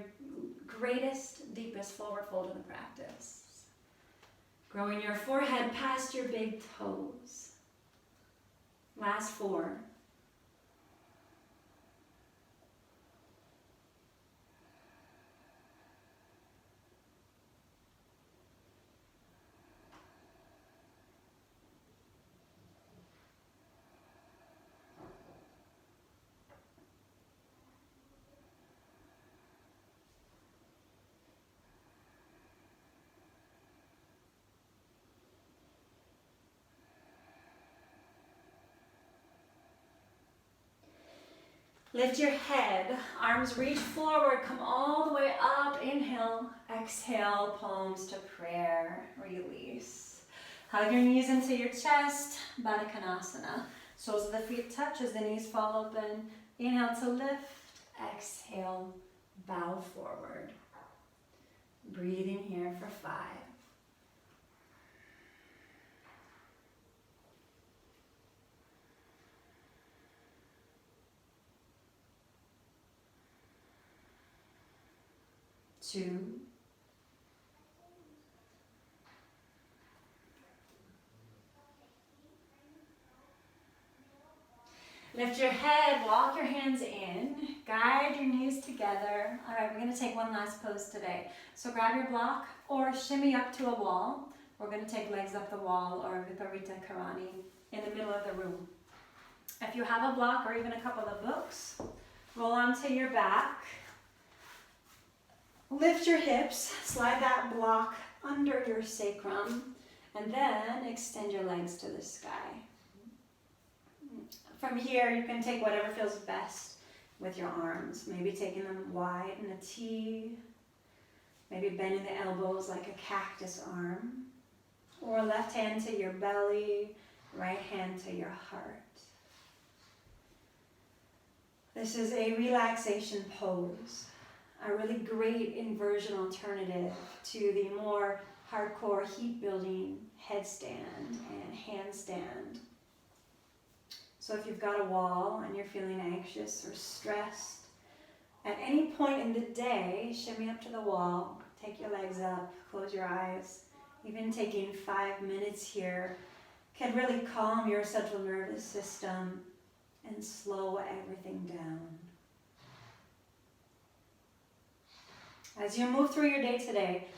greatest, deepest forward fold in the practice. Growing your forehead past your big toes. Last 4. Lift your head, arms reach forward, come all the way up, inhale, exhale, palms to prayer, release. Hug your knees into your chest, Baddha Konasana. Soles of the feet touch as the knees fall open. Inhale to lift, exhale, bow forward. Breathing here for 5. 2. Lift your head, walk your hands in, guide your knees together. All right, we're going to take one last pose today. So grab your block or shimmy up to a wall. We're going to take legs up the wall or Viparita Karani in the middle of the room. If you have a block or even a couple of books, roll onto your back. Lift your hips, slide that block under your sacrum, and then extend your legs to the sky. From here, you can take whatever feels best with your arms. Maybe taking them wide in a T, maybe bending the elbows like a cactus arm, or left hand to your belly, right hand to your heart. This is a relaxation pose. A really great inversion alternative to the more hardcore heat building headstand and handstand. So if you've got a wall and you're feeling anxious or stressed, at any point in the day, shimmy up to the wall, take your legs up, close your eyes. Even taking 5 minutes here can really calm your central nervous system and slow everything down. As you move through your day today,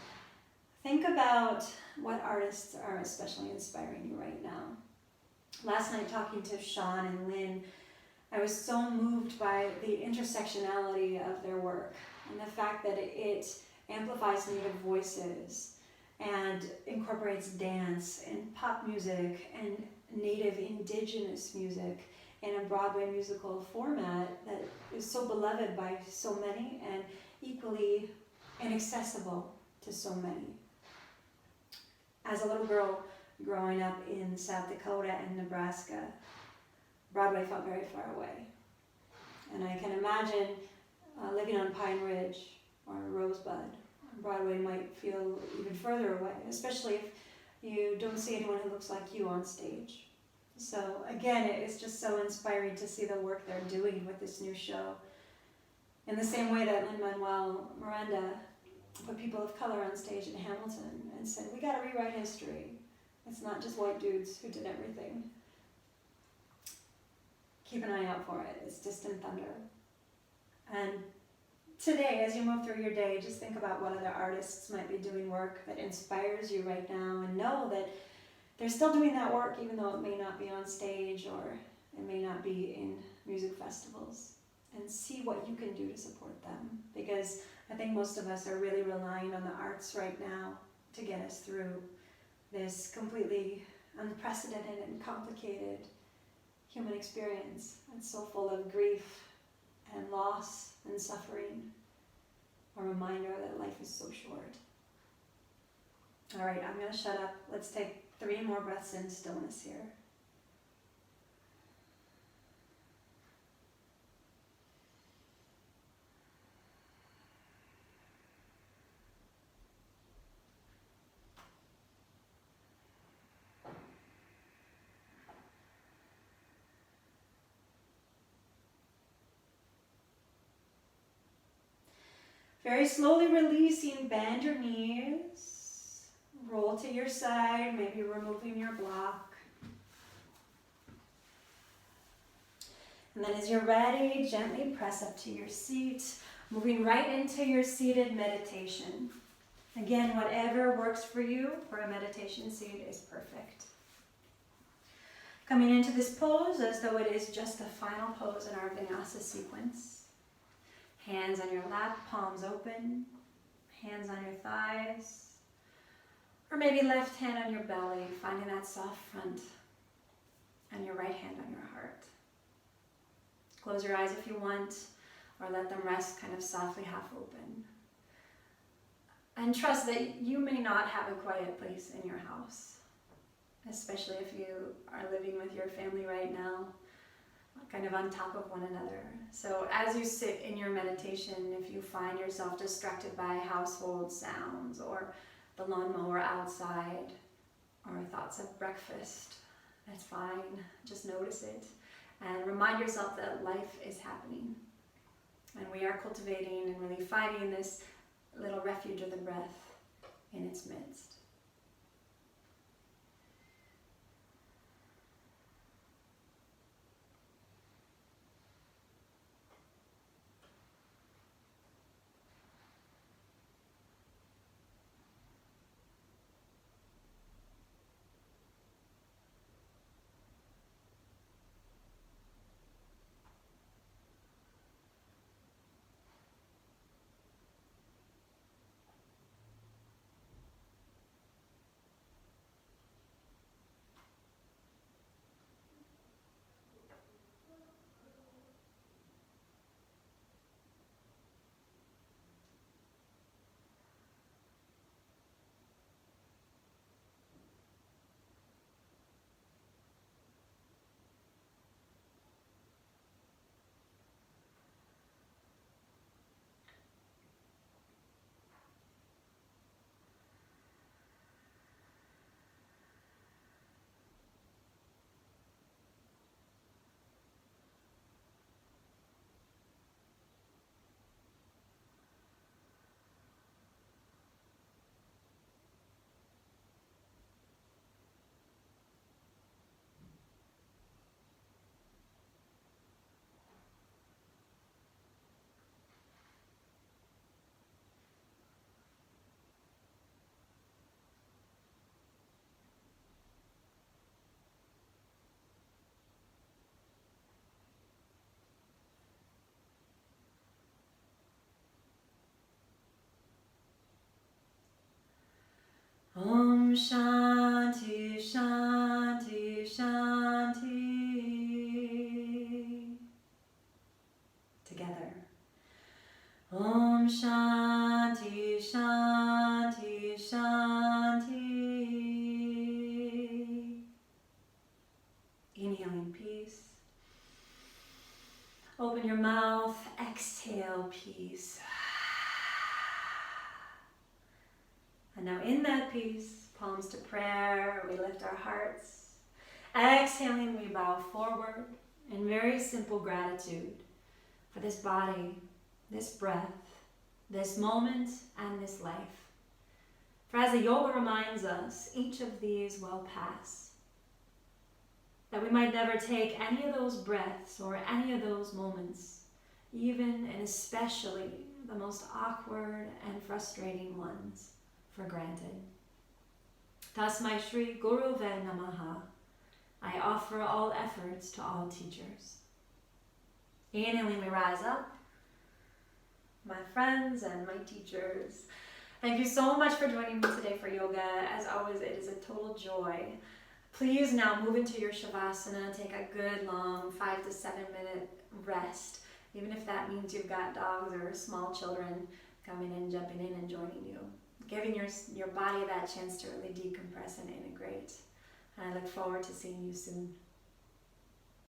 think about what artists are especially inspiring you right now. Last night, talking to Sean and Lynn, I was so moved by the intersectionality of their work and the fact that it amplifies native voices and incorporates dance and pop music and native indigenous music in a Broadway musical format that is so beloved by so many and equally inaccessible to so many. As a little girl growing up in South Dakota and Nebraska, Broadway felt very far away. And I can imagine living on Pine Ridge or Rosebud. Broadway might feel even further away, especially if you don't see anyone who looks like you on stage. So again, it's just so inspiring to see the work they're doing with this new show. In the same way that Lin-Manuel Miranda put people of color on stage in Hamilton and said, we gotta rewrite history. It's not just white dudes who did everything. Keep an eye out for it. It's Distant Thunder. And today, as you move through your day, just think about what other artists might be doing work that inspires you right now, and know that they're still doing that work even though it may not be on stage or it may not be in music festivals. And see what you can do to support them, because I think most of us are really relying on the arts right now to get us through this completely unprecedented and complicated human experience. It's so full of grief and loss and suffering. A reminder that life is so short. All right, I'm going to shut up. Let's take 3 more breaths in stillness here. Very slowly releasing, bend your knees, roll to your side, maybe removing your block. And then as you're ready, gently press up to your seat, moving right into your seated meditation. Again, whatever works for you for a meditation seat is perfect. Coming into this pose as though it is just the final pose in our Vinyasa sequence. Hands on your lap, palms open, hands on your thighs, or maybe left hand on your belly, finding that soft front, and your right hand on your heart. Close your eyes if you want, or let them rest kind of softly half open. And trust that you may not have a quiet place in your house, especially if you are living with your family right now, kind of on top of one another. So as you sit in your meditation, if you find yourself distracted by household sounds or the lawnmower outside or thoughts of breakfast, that's fine. Just notice it and remind yourself that life is happening. And we are cultivating and really finding this little refuge of the breath in its midst. Om Shanti Shanti Shanti. Together. Om Shanti Shanti Shanti. Inhaling peace. Open your mouth, exhale peace. And now in that peace, palms to prayer, we lift our hearts. Exhaling, we bow forward in very simple gratitude for this body, this breath, this moment, and this life. For as the yoga reminds us, each of these will pass. That we might never take any of those breaths or any of those moments, even and especially the most awkward and frustrating ones, for granted. Tasmai Shri Guru Ve Namaha. I offer all efforts to all teachers. Inhaling, we rise up. My friends and my teachers, thank you so much for joining me today for yoga. As always, it is a total joy. Please now move into your Shavasana. Take a good long 5 to 7 minute rest, even if that means you've got dogs or small children coming in, jumping in and joining you. Giving your body that chance to really decompress and integrate. And I look forward to seeing you soon.